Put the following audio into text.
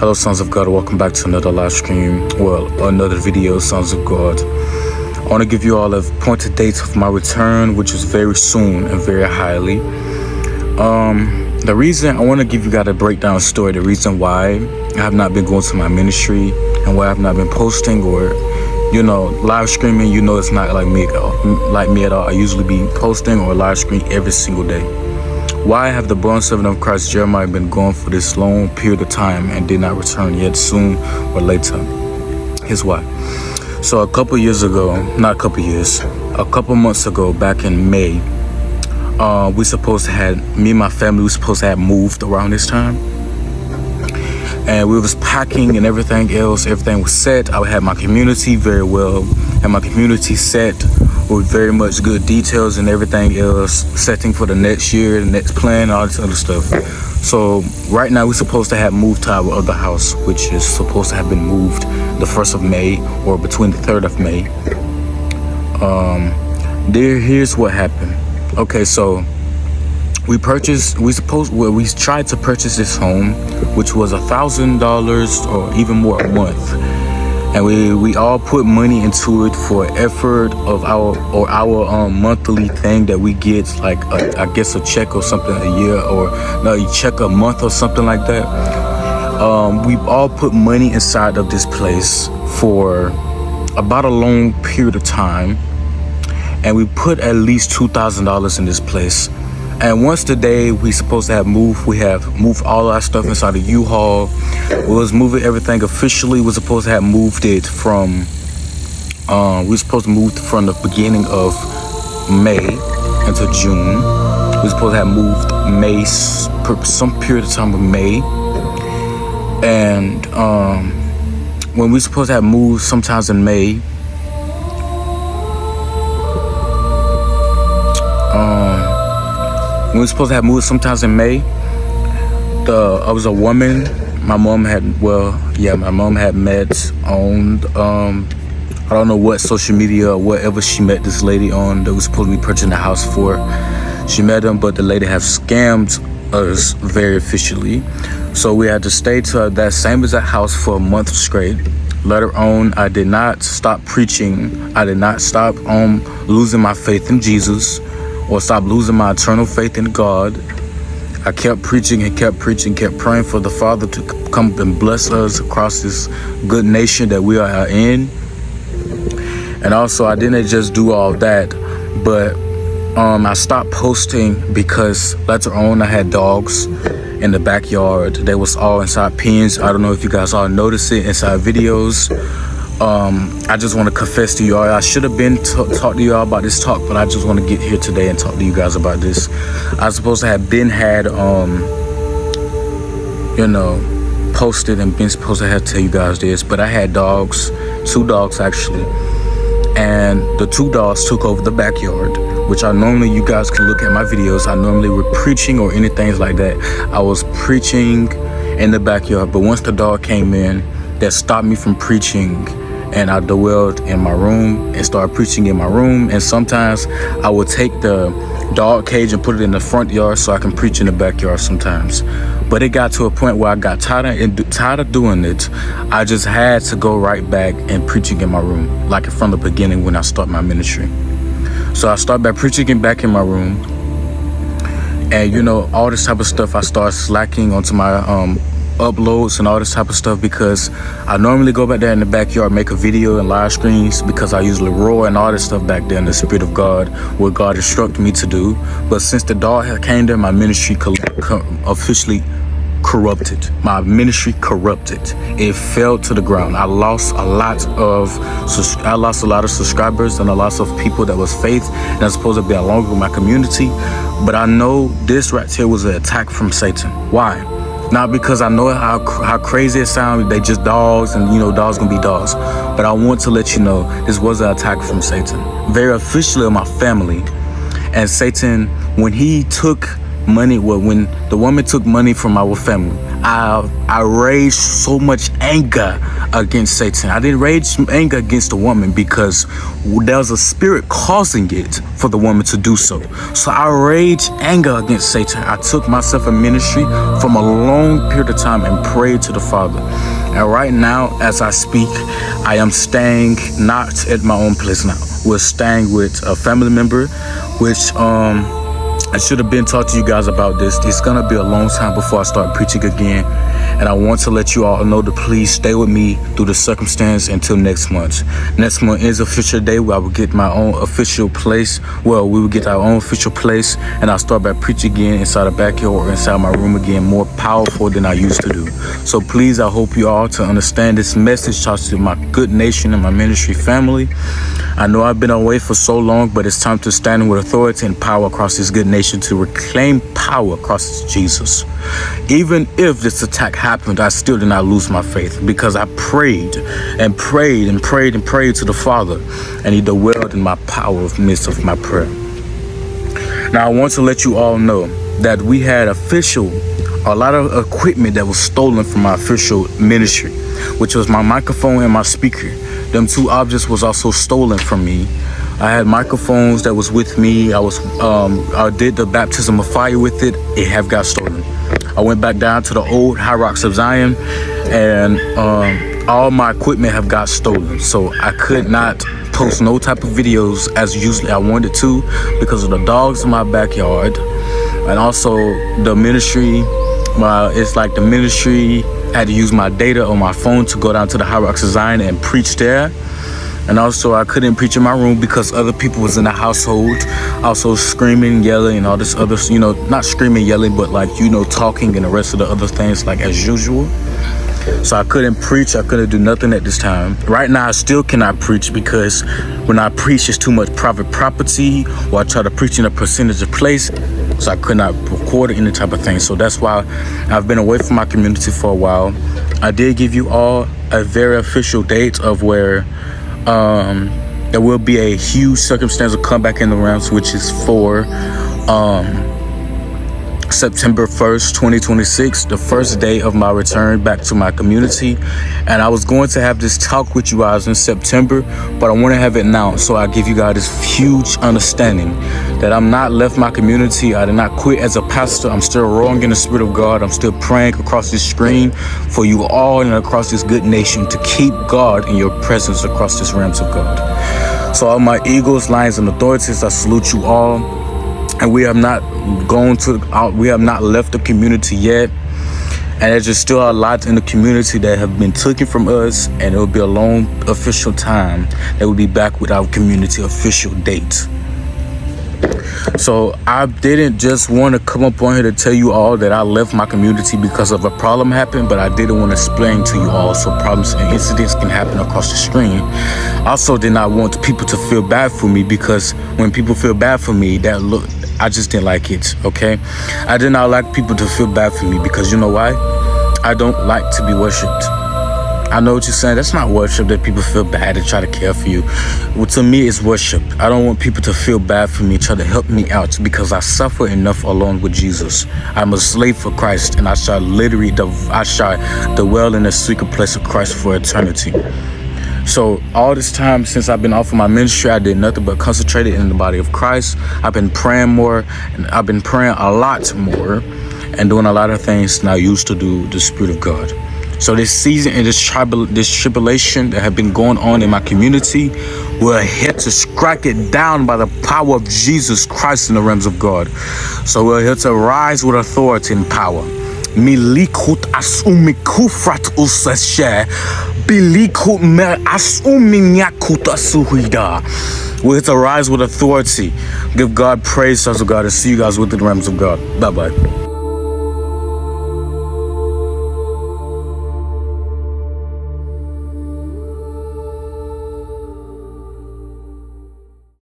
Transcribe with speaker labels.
Speaker 1: Hello, sons of God. Welcome back to another live stream. Well, another video, sons of God. I want to give you all a pointed date of my return, which is very soon and very highly. The reason I want to give you guys a breakdown story, the reason why I have not been going to my ministry and why I have not been posting or, live streaming. It's not like me at all. I usually be posting or live streaming every single day. Why have the bondservant of Christ, Jeremiah, been gone for this long period of time and did not return yet soon or later? Here's why. So a couple months ago, back in May, me and my family was supposed to have moved around this time. And we was packing and everything else. Everything was set. I had my community very well. And my community set with very much good details and everything else. Setting for the next year, the next plan, all this other stuff. So right now we're supposed to have moved to our other house, which is supposed to have been moved the 1st of May or between the 3rd of May. Here's what happened. Okay, so we tried to purchase this home, which was $1,000 or even more a month, and we all put money into it for effort of our monthly thing that we get, like I guess a check or something a year, or no, you check a month or something like that. We all put money inside of this place for about a long period of time, and we put at least $2,000 in this place. And once the day we supposed to have moved, we have moved all our stuff inside the U-Haul. We was moving everything officially. We were supposed to have moved it from, the beginning of May into June. We were supposed to have moved May, some period of time in May. And when we were supposed to have moved sometimes in May, I was a woman. My mom had met on, I don't know what social media or whatever she met this lady on that was supposed to be purchasing the house for. She met him, but the lady have scammed us very officially. So we had to stay to that same exact house for a month straight. Later on, I did not stop preaching. I did not stop losing my faith in Jesus, or stop losing my eternal faith in God. I kept preaching and kept praying for the Father to come and bless us across this good nation that we are in. And also, I didn't just do all that, but I stopped posting because later on I had dogs in the backyard. They was all inside pens. I don't know if you guys all noticed it inside videos. I just want to confess to y'all, I should have been talk to y'all about this talk, but I just want to get here today and talk to you guys about this. I was supposed to have posted and been supposed to have tell you guys this, but I had dogs, 2 dogs actually, and the 2 dogs took over the backyard, which you guys can look at my videos. I normally were preaching or anything like that. I was preaching in the backyard, but once the dog came in, that stopped me from preaching. And I dwelled in my room and started preaching in my room. And sometimes I would take the dog cage and put it in the front yard so I can preach in the backyard sometimes. But it got to a point where I got tired of doing it. I just had to go right back and preaching in my room, like from the beginning when I started my ministry. So I started back preaching back in my room. And all this type of stuff, I started slacking onto my uploads and all this type of stuff, because I normally go back there in the backyard, make a video and live streams, because I usually roar and all this stuff back there in the Spirit of God, what God instructed me to do. But since the dog had came there, my ministry officially corrupted. My ministry corrupted. It fell to the ground. I lost a lot of subscribers, and a lot of people that was faith and I'm supposed to be along with my community. But I know this right here was an attack from Satan. Why? Not because I know how crazy it sounds. They just dogs, and dogs gonna be dogs. But I want to let you know this was an attack from Satan, very officially of my family. And Satan, when he took money, when the woman took money from our family, I raised so much anger against Satan. I didn't rage anger against the woman because there was a spirit causing it for the woman to do so. So I raged anger against Satan. I took myself in ministry from a long period of time and prayed to the Father. And right now, as I speak, I am staying not at my own place now. We're staying with a family member, which I should have been talking to you guys about this. It's gonna be a long time before I start preaching again. And I want to let you all know to please stay with me through the circumstance until next month. Next month is official day where I will get my own official place. Well, we will get our own official place, and I'll start by preaching again inside the backyard or inside my room again, more powerful than I used to do. So please, I hope you all to understand this message talks to my good nation and my ministry family. I know I've been away for so long, but it's time to stand with authority and power across this good nation to reclaim power across Jesus. Even if this attack happened, I still did not lose my faith because I prayed and prayed and prayed and prayed to the Father, and He dwelled in my power of midst of my prayer. Now, I want to let you all know that we had a lot of equipment that was stolen from my official ministry, which was my microphone and my speaker. Them two objects was also stolen from me. I had microphones that was with me. I did the baptism of fire with it. It have got stolen. I went back down to the old High Rocks of Zion, and all my equipment have got stolen. So I could not post no type of videos as usually I wanted to because of the dogs in my backyard, and also the ministry. It's like the ministry had to use my data on my phone to go down to the High Rocks of Zion and preach there. And also I couldn't preach in my room because other people was in the household, also screaming, yelling, and all this other, not screaming, yelling, but like, talking and the rest of the other things like as usual. So I couldn't preach. I couldn't do nothing at this time. Right now, I still cannot preach because when I preach, it's too much private property, or I try to preach in a percentage of place. So I could not record any type of thing. So that's why I've been away from my community for a while. I did give you all a very official date of where there will be a huge circumstantial comeback in the realms, which is for September 1st, 2026, the first day of my return back to my community. And I was going to have this talk with you guys in September, but I want to have it now so I give you guys this huge understanding that I'm not left my community. I did not quit as a pastor. I'm still roaring in the Spirit of God. I'm still praying across this screen for you all and across this good nation to keep God in your presence across this realms of God. So all my eagles, lions, and authorities, I salute you all. And we have not we have not left the community yet. And there's just still a lot in the community that have been taken from us. And it will be a long official time that we'll be back with our community official date. So I didn't just want to come up on here to tell you all that I left my community because of a problem happened, but I didn't want to explain to you all so problems and incidents can happen across the stream. Also did not want people to feel bad for me because when people feel bad for me, I just didn't like it, okay? I did not like people to feel bad for me because you know why? I don't like to be worshipped. I know what you're saying. That's not worship, that people feel bad and try to care for you. Well, to me, it's worship. I don't want people to feel bad for me, try to help me out because I suffer enough alone with Jesus. I'm a slave for Christ, and I shall dwell in the secret place of Christ for eternity. So all this time since I've been off of my ministry, I did nothing but concentrated in the body of Christ. I've been praying more, and I've been praying a lot more and doing a lot of things than I used to do the Spirit of God. So this season and this tribulation that have been going on in my community, we're here to strike it down by the power of Jesus Christ in the realms of God. So we're here to rise with authority and power. Milikut asumikufrat usashe. Bilikut mer asuminyakut asuhida. We're here to rise with authority. Give God praise, sons of God, and see you guys within the realms of God. Bye-bye.